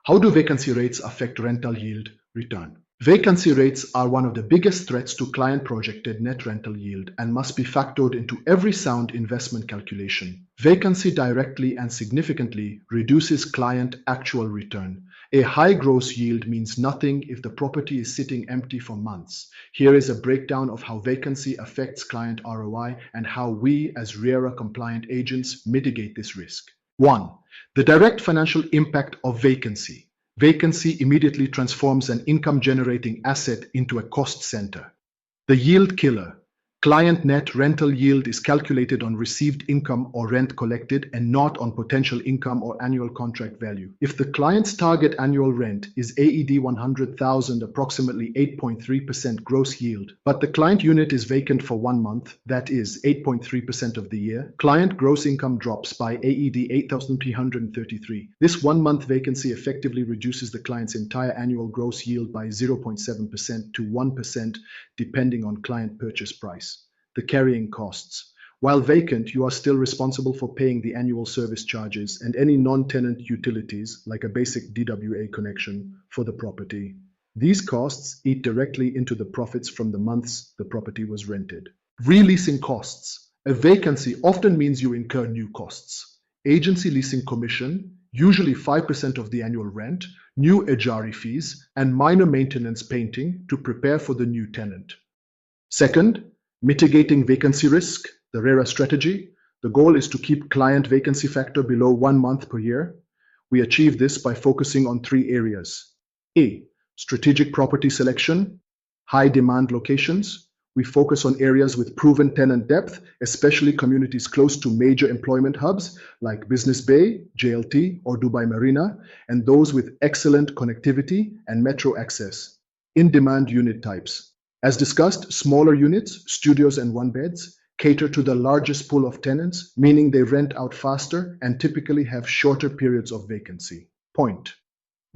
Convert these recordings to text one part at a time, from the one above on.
How do vacancy rates affect rental yield return? Vacancy rates are one of the biggest threats to client projected net rental yield and must be factored into every sound investment calculation. Vacancy directly and significantly reduces client actual return. A high gross yield means nothing if the property is sitting empty for months. Here is a breakdown of how vacancy affects client ROI and how we as RERA compliant agents mitigate this risk. 1. The direct financial impact of vacancy. Vacancy immediately transforms an income-generating asset into a cost center. The yield killer. Client net rental yield is calculated on received income or rent collected and not on potential income or annual contract value. If the client's target annual rent is AED 100,000, approximately 8.3% gross yield, but the client unit is vacant for 1 month, that is 8.3% of the year, client gross income drops by AED 8,333. This 1-month vacancy effectively reduces the client's entire annual gross yield by 0.7% to 1% depending on client purchase price. The carrying costs. While vacant, you are still responsible for paying the annual service charges and any non-tenant utilities like a basic DWA connection for the property. These costs eat directly into the profits from the months the property was rented. Releasing costs. A vacancy often means you incur new costs. Agency leasing commission, usually 5% of the annual rent, new ejari fees, and minor maintenance painting to prepare for the new tenant. Second, mitigating vacancy risk, the RERA strategy. The goal is to keep client vacancy factor below 1 month per year. We achieve this by focusing on 3 areas. A. Strategic property selection, high demand locations. We focus on areas with proven tenant depth, especially communities close to major employment hubs like Business Bay, JLT, or Dubai Marina, and those with excellent connectivity and metro access. In-demand unit types. As discussed, smaller units, studios and 1-beds, cater to the largest pool of tenants, meaning they rent out faster and typically have shorter periods of vacancy. Point.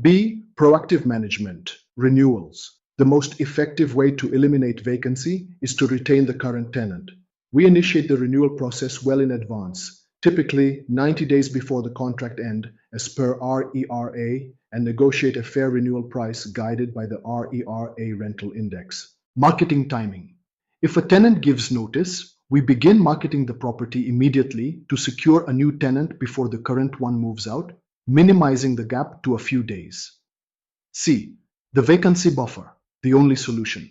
B. Proactive management, renewals. The most effective way to eliminate vacancy is to retain the current tenant. We initiate the renewal process well in advance, typically 90 days before the contract end as per RERA, and negotiate a fair renewal price guided by the RERA rental index. Marketing timing. If a tenant gives notice, we begin marketing the property immediately to secure a new tenant before the current one moves out, minimizing the gap to a few days. C. The vacancy buffer, the only solution.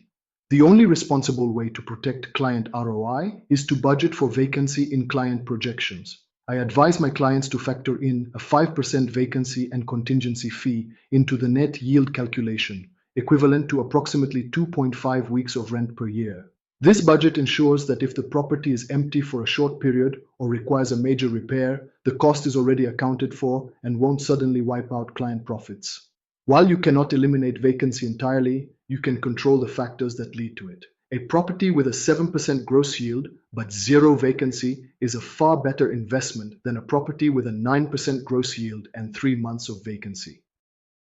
The only responsible way to protect client ROI is to budget for vacancy in client projections. I advise my clients to factor in a 5% vacancy and contingency fee into the net yield calculation, equivalent to approximately 2.5 weeks of rent per year. This budget ensures that if the property is empty for a short period or requires a major repair, the cost is already accounted for and won't suddenly wipe out client profits. While you cannot eliminate vacancy entirely, you can control the factors that lead to it. A property with a 7% gross yield but 0 vacancy is a far better investment than a property with a 9% gross yield and 3 months of vacancy.